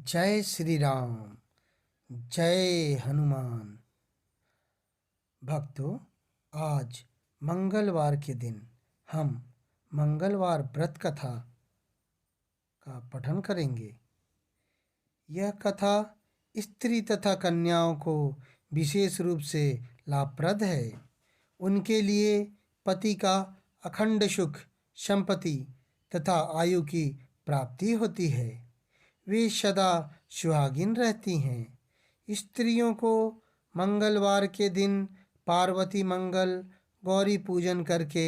जय श्री राम। जय हनुमान। भक्तों, आज मंगलवार के दिन हम मंगलवार व्रत कथा का पठन करेंगे। यह कथा स्त्री तथा कन्याओं को विशेष रूप से लाभप्रद है। उनके लिए पति का अखंड सुख, संपत्ति तथा आयु की प्राप्ति होती है। वे सदा सुहागिन रहती हैं। स्त्रियों को मंगलवार के दिन पार्वती मंगल, गौरी पूजन करके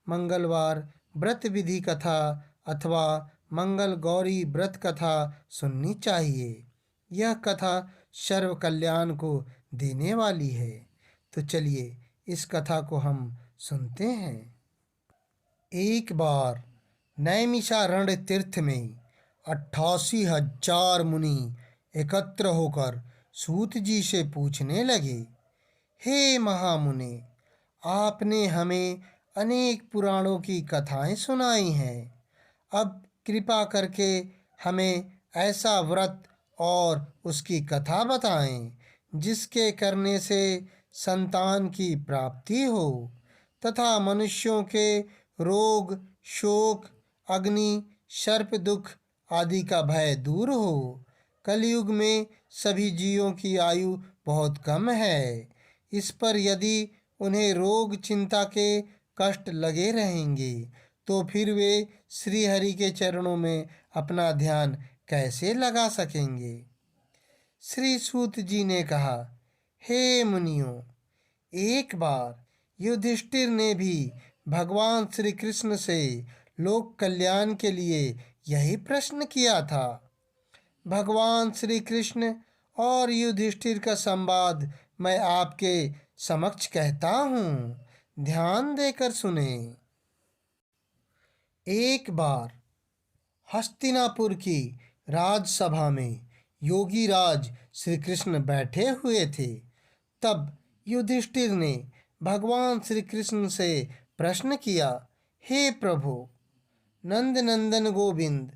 मंगलवार व्रत विधि कथा अथवा मंगल गौरी व्रत कथा सुननी चाहिए। यह कथा सर्व कल्याण को देने वाली है। तो चलिए इस कथा को हम सुनते हैं। एक बार नैमिषारण्य तीर्थ में 88,000 मुनि एकत्र होकर सूत जी से पूछने लगे, हे महामुने, आपने हमें अनेक पुराणों की कथाएं सुनाई हैं। अब कृपा करके हमें ऐसा व्रत और उसकी कथा बताएं जिसके करने से संतान की प्राप्ति हो तथा मनुष्यों के रोग, शोक, अग्नि, सर्प दुख आदि का भय दूर हो। कलयुग में सभी जीवों की आयु बहुत कम है। इस पर यदि उन्हें रोग चिंता के कष्ट लगे रहेंगे तो फिर वे श्री हरि के चरणों में अपना ध्यान कैसे लगा सकेंगे। श्री सूत जी ने कहा, हे मुनियों, एक बार युधिष्ठिर ने भी भगवान श्री कृष्ण से लोक कल्याण के लिए यही प्रश्न किया था। भगवान श्री कृष्ण और युधिष्ठिर का संवाद मैं आपके समक्ष कहता हूँ, ध्यान देकर सुने। एक बार हस्तिनापुर की राजसभा में योगी राज श्री कृष्ण बैठे हुए थे। तब युधिष्ठिर ने भगवान श्री कृष्ण से प्रश्न किया, हे प्रभु नंद नंदन गोविंद,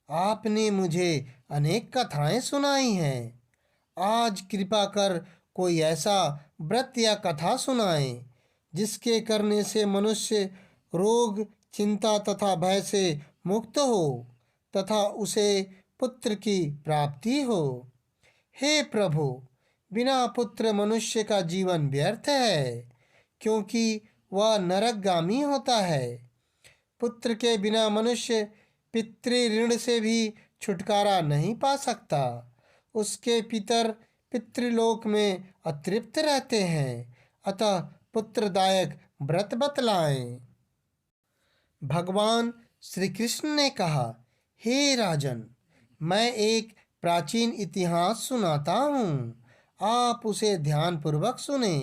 आपने मुझे अनेक कथाएं सुनाई हैं। आज कृपा कर कोई ऐसा व्रत या कथा सुनाएं जिसके करने से मनुष्य रोग, चिंता तथा भय से मुक्त हो तथा उसे पुत्र की प्राप्ति हो। हे प्रभु, बिना पुत्र मनुष्य का जीवन व्यर्थ है, क्योंकि वह नरकगामी होता है। पुत्र के बिना मनुष्य पितृ से भी छुटकारा नहीं पा सकता। उसके पितर पितृलोक में अतृप्त रहते हैं। अतः पुत्रदायक व्रत बतलाएं। भगवान श्री कृष्ण ने कहा, हे राजन, मैं एक प्राचीन इतिहास सुनाता हूँ, आप उसे ध्यानपूर्वक सुने।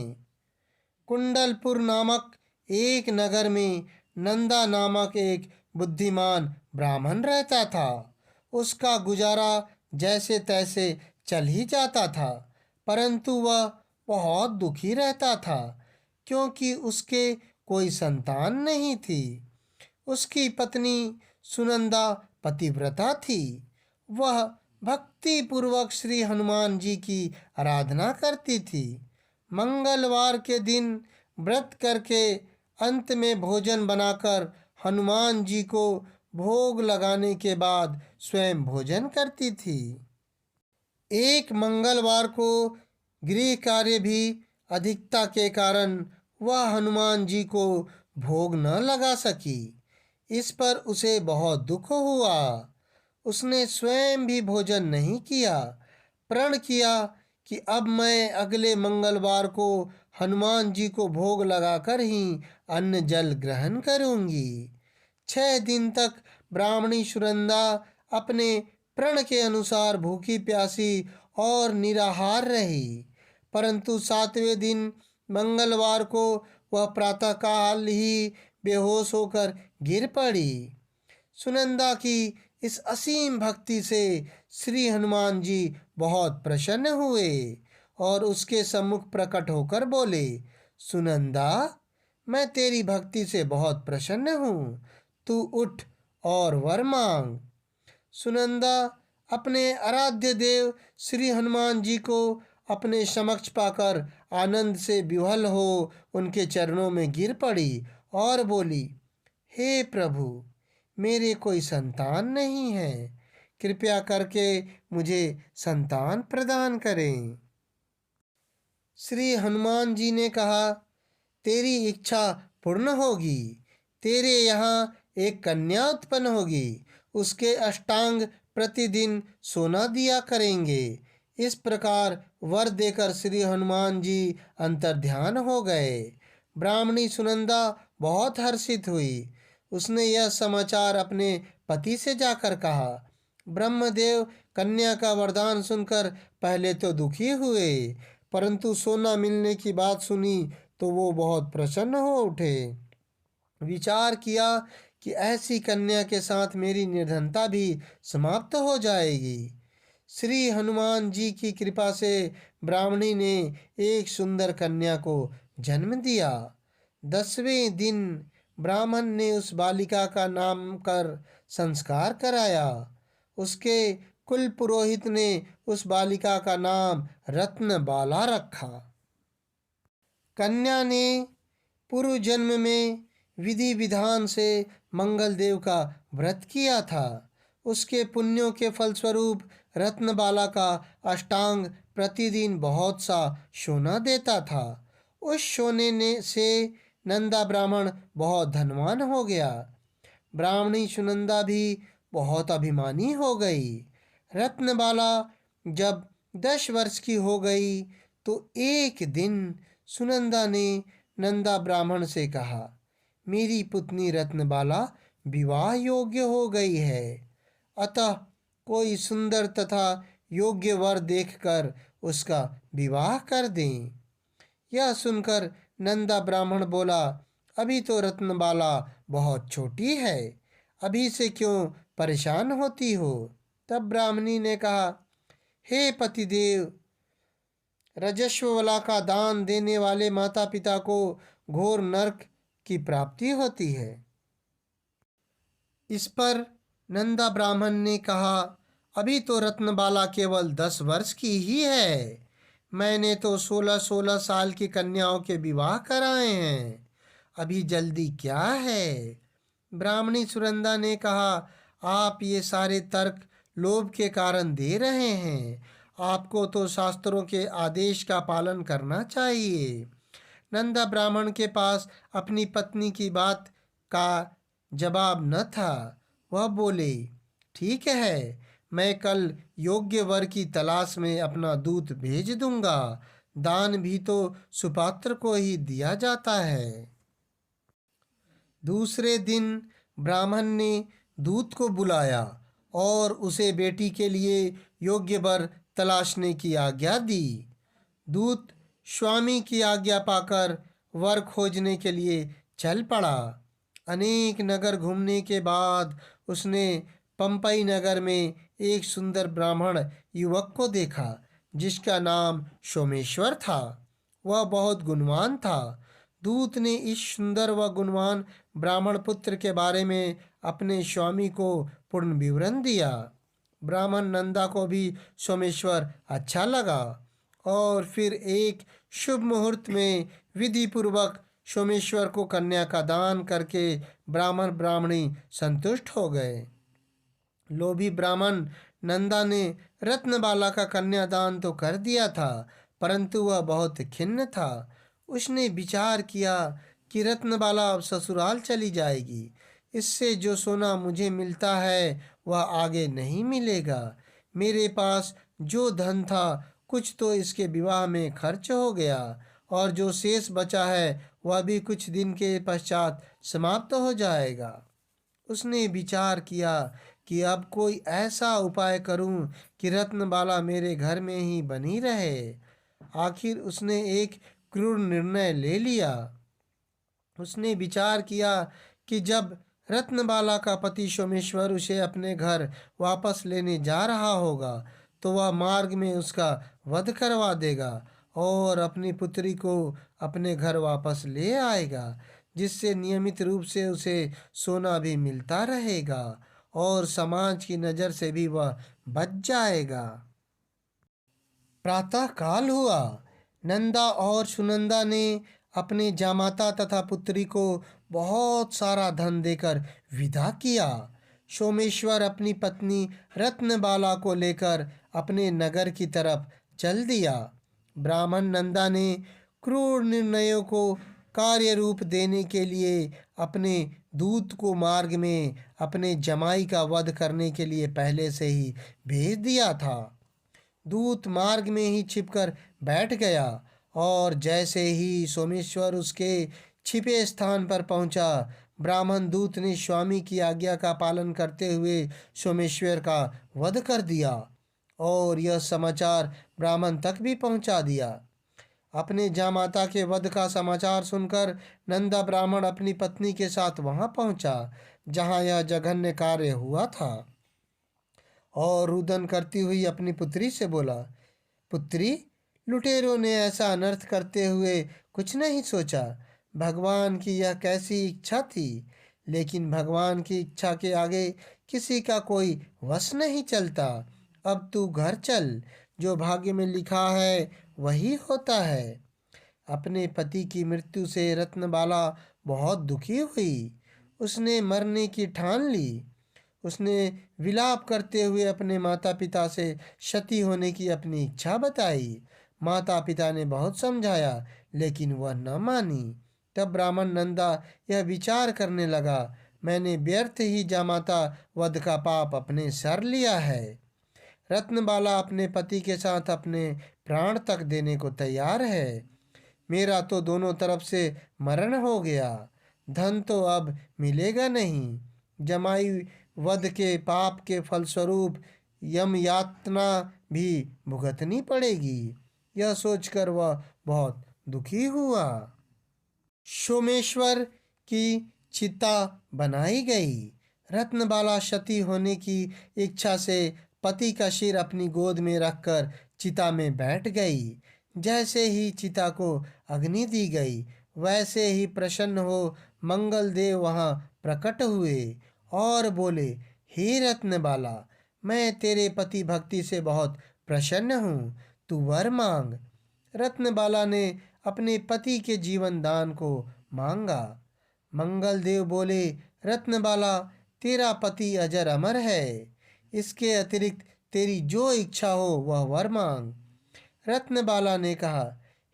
कुंडलपुर नामक एक नगर में नंदा नामक एक बुद्धिमान ब्राह्मण रहता था। उसका गुजारा जैसे तैसे चल ही जाता था, परंतु वह बहुत दुखी रहता था क्योंकि उसके कोई संतान नहीं थी। उसकी पत्नी सुनंदा पतिव्रता थी। वह भक्ति पूर्वक श्री हनुमान जी की आराधना करती थी। मंगलवार के दिन व्रत करके अंत में भोजन बनाकर हनुमान जी को भोग लगाने के बाद स्वयं भोजन करती थी। एक मंगलवार को गृह कार्य भी अधिकता के कारण वह हनुमान जी को भोग न लगा सकी। इस पर उसे बहुत दुख हुआ। उसने स्वयं भी भोजन नहीं किया। प्रण किया कि अब मैं अगले मंगलवार को हनुमान जी को भोग लगाकर ही अन्न जल ग्रहण करूंगी। 6 दिन तक ब्राह्मणी सुनंदा अपने प्रण के अनुसार भूखी प्यासी और निराहार रही, परंतु 7वें दिन मंगलवार को वह प्रातःकाल ही बेहोश होकर गिर पड़ी। सुनंदा की इस असीम भक्ति से श्री हनुमान जी बहुत प्रसन्न हुए और उसके सम्मुख प्रकट होकर बोले, सुनंदा, मैं तेरी भक्ति से बहुत प्रसन्न हूँ, तू उठ और वर मांग। सुनंदा अपने आराध्य देव श्री हनुमान जी को अपने समक्ष पाकर आनंद से विह्वल हो उनके चरणों में गिर पड़ी और बोली, हे प्रभु, मेरे कोई संतान नहीं है, कृपया करके मुझे संतान प्रदान करें। श्री हनुमान जी ने कहा, तेरी इच्छा पूर्ण होगी। तेरे यहाँ एक कन्या उत्पन्न होगी, उसके अष्टांग प्रतिदिन सोना दिया करेंगे। इस प्रकार वर देकर श्री हनुमान जी अंतर्ध्यान हो गए। ब्राह्मणी सुनंदा बहुत हर्षित हुई। उसने यह समाचार अपने पति से जाकर कहा। ब्रह्मदेव कन्या का वरदान सुनकर पहले तो दुखी हुए, परंतु सोना मिलने की बात सुनी तो वो बहुत प्रसन्न हो उठे। विचार किया कि ऐसी कन्या के साथ मेरी निर्धनता भी समाप्त हो जाएगी। श्री हनुमान जी की कृपा से ब्राह्मणी ने एक सुंदर कन्या को जन्म दिया। 10वें दिन ब्राह्मण ने उस बालिका का नाम कर संस्कार कराया। उसके कुल पुरोहित ने उस बालिका का नाम रत्नबाला रखा। कन्या ने पूर्व जन्म में विधि विधान से मंगल देव का व्रत किया था। उसके पुण्यों के फलस्वरूप रत्नबाला का अष्टांग प्रतिदिन बहुत सा सोना देता था। उस सोने ने से नंदा ब्राह्मण बहुत धनवान हो गया। ब्राह्मणी सुनंदा भी बहुत अभिमानी हो गई। रत्नबाला जब 10 वर्ष की हो गई तो एक दिन सुनंदा ने नंदा ब्राह्मण से कहा, मेरी पुत्री रत्नबाला विवाह योग्य हो गई है, अतः कोई सुंदर तथा योग्य वर देखकर उसका विवाह कर दें। यह सुनकर नंदा ब्राह्मण बोला, अभी तो रत्नबाला बहुत छोटी है, अभी से क्यों परेशान होती हो। तब ब्राह्मणी ने कहा, हे पतिदेव, रजस्वला का दान देने वाले माता पिता को घोर नरक की प्राप्ति होती है। इस पर नंदा ब्राह्मण ने कहा, अभी तो रत्नबाला केवल 10 वर्ष की ही है, मैंने तो 16-16 साल की कन्याओं के विवाह कराए हैं, अभी जल्दी क्या है। ब्राह्मणी सुनंदा ने कहा, आप ये सारे तर्क लोभ के कारण दे रहे हैं, आपको तो शास्त्रों के आदेश का पालन करना चाहिए। नंदा ब्राह्मण के पास अपनी पत्नी की बात का जवाब न था। वह बोले, ठीक है, मैं कल योग्य वर की तलाश में अपना दूत भेज दूंगा। दान भी तो सुपात्र को ही दिया जाता है। दूसरे दिन ब्राह्मण ने दूत को बुलाया और उसे बेटी के लिए योग्य वर तलाशने की आज्ञा दी। दूत स्वामी की आज्ञा पाकर वर खोजने के लिए चल पड़ा। अनेक नगर घूमने के बाद उसने पंपई नगर में एक सुंदर ब्राह्मण युवक को देखा जिसका नाम सोमेश्वर था। वह बहुत गुणवान था। दूत ने इस सुंदर व गुणवान ब्राह्मण पुत्र के बारे में अपने स्वामी को पूर्ण विवरण दिया। ब्राह्मण नंदा को भी सोमेश्वर अच्छा लगा और फिर एक शुभ मुहूर्त में विधि पूर्वक सोमेश्वर को कन्या का दान करके ब्राह्मण ब्राह्मणी संतुष्ट हो गए। लोभी ब्राह्मण नंदा ने रत्नबाला का कन्यादान तो कर दिया था, परंतु वह बहुत खिन्न था। उसने विचार किया कि रत्नबाला अब ससुराल चली जाएगी, इससे जो सोना मुझे मिलता है वह आगे नहीं मिलेगा। मेरे पास जो धन था कुछ तो इसके विवाह में खर्च हो गया और जो शेष बचा है वह भी कुछ दिन के पश्चात समाप्त हो जाएगा। उसने विचार किया कि अब कोई ऐसा उपाय करूं कि रत्नबाला मेरे घर में ही बनी रहे। आखिर उसने एक क्रूर निर्णय ले लिया। उसने विचार किया कि जब रत्नबाला का पति सोमेश्वर उसे अपने घर वापस लेने जा रहा होगा तो वह मार्ग में उसका वध करवा देगा और अपनी पुत्री को अपने घर वापस ले आएगा, जिससे नियमित रूप से उसे सोना भी मिलता रहेगा और समाज की नज़र से भी वह बच जाएगा। प्रातः काल हुआ। नंदा और सुनंदा ने अपने जामाता तथा पुत्री को बहुत सारा धन देकर विदा किया। सोमेश्वर अपनी पत्नी रत्नबाला को लेकर अपने नगर की तरफ चल दिया। ब्राह्मण नंदा ने क्रूर निर्णयों को कार्य रूप देने के लिए अपने दूत को मार्ग में अपने जमाई का वध करने के लिए पहले से ही भेज दिया था। दूत मार्ग में ही छिपकर बैठ गया और जैसे ही सोमेश्वर उसके छिपे स्थान पर पहुंचा, ब्राह्मण दूत ने स्वामी की आज्ञा का पालन करते हुए सोमेश्वर का वध कर दिया और यह समाचार ब्राह्मण तक भी पहुंचा दिया। अपने जामाता के वध का समाचार सुनकर नंदा ब्राह्मण अपनी पत्नी के साथ वहां पहुंचा जहां यह जघन्य कार्य हुआ था और रुदन करती हुई अपनी पुत्री से बोला, पुत्री, लुटेरों ने ऐसा अनर्थ करते हुए कुछ नहीं सोचा। भगवान की यह कैसी इच्छा थी, लेकिन भगवान की इच्छा के आगे किसी का कोई वश नहीं चलता। अब तू घर चल, जो भाग्य में लिखा है वही होता है। अपने पति की मृत्यु से रत्नबाला बहुत दुखी हुई। उसने मरने की ठान ली। उसने विलाप करते हुए अपने माता पिता से सती होने की अपनी इच्छा बताई। माता पिता ने बहुत समझाया, लेकिन वह न मानी। तब ब्राह्मण नंदा यह विचार करने लगा, मैंने व्यर्थ ही जामाता वध का पाप अपने सर लिया है। रत्नबाला अपने पति के साथ अपने प्राण तक देने को तैयार है। मेरा तो दोनों तरफ से मरण हो गया। धन तो अब मिलेगा नहीं। जमाई वध के पाप के फलस्वरूप यम यातना भी भुगतनी पड़ेगी। यह सोचकर वह बहुत दुखी हुआ। सोमेश्वर की चिता बनाई गई। रत्नबाला सती होने की इच्छा से पति का सिर अपनी गोद में रखकर चिता में बैठ गई। जैसे ही चिता को अग्नि दी गई, वैसे ही प्रसन्न हो मंगल देव वहां प्रकट हुए और बोले, हे रत्नबाला, मैं तेरे पति भक्ति से बहुत प्रसन्न हूँ, तू वर मांग। रत्नबाला ने अपने पति के जीवन दान को मांगा। मंगल देव बोले, रत्नबाला, तेरा पति अजर अमर है। इसके अतिरिक्त तेरी जो इच्छा हो वह वर मांग। रत्नबाला ने कहा,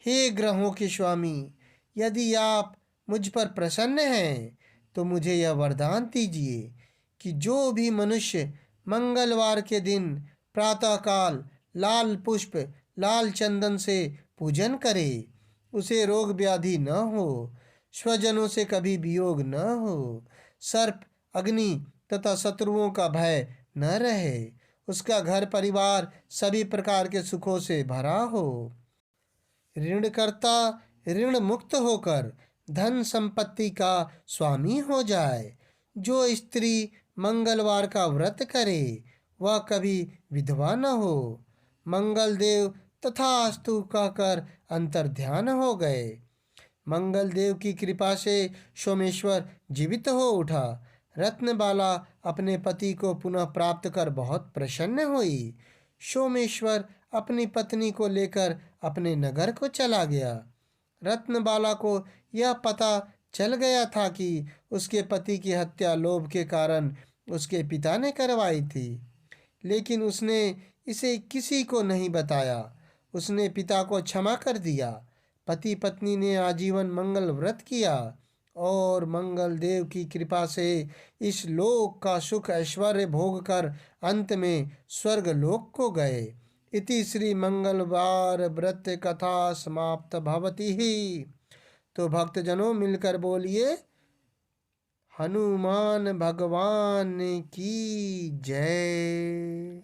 हे ग्रहों के स्वामी, यदि आप मुझ पर प्रसन्न हैं तो मुझे यह वरदान दीजिए कि जो भी मनुष्य मंगलवार के दिन प्रातःकाल लाल पुष्प लाल चंदन से पूजन करे, उसे रोग व्याधि न हो, स्वजनों से कभी वियोग न हो, सर्प अग्नि तथा शत्रुओं का भय न रहे, उसका घर परिवार सभी प्रकार के सुखों से भरा हो, ऋणकर्ता ऋण मुक्त होकर धन संपत्ति का स्वामी हो जाए। जो स्त्री मंगलवार का व्रत करे वह कभी विधवा न हो। मंगल देव तथास्तु कहकर अंतर्ध्यान हो गए। मंगल देव की कृपा से सोमेश्वर जीवित हो उठा। रत्नबाला अपने पति को पुनः प्राप्त कर बहुत प्रसन्न हुई। सोमेश्वर अपनी पत्नी को लेकर अपने नगर को चला गया। रत्नबाला को यह पता चल गया था कि उसके पति की हत्या लोभ के कारण उसके पिता ने करवाई थी, लेकिन उसने इसे किसी को नहीं बताया। उसने पिता को क्षमा कर दिया। पति पत्नी ने आजीवन मंगल व्रत किया और मंगल देव की कृपा से इस लोक का सुख ऐश्वर्य भोग कर अंत में स्वर्ग लोक को गए। इति श्री मंगलवार व्रत कथा समाप्त भवति ही। तो भक्तजनों मिलकर बोलिए, हनुमान भगवान की जय।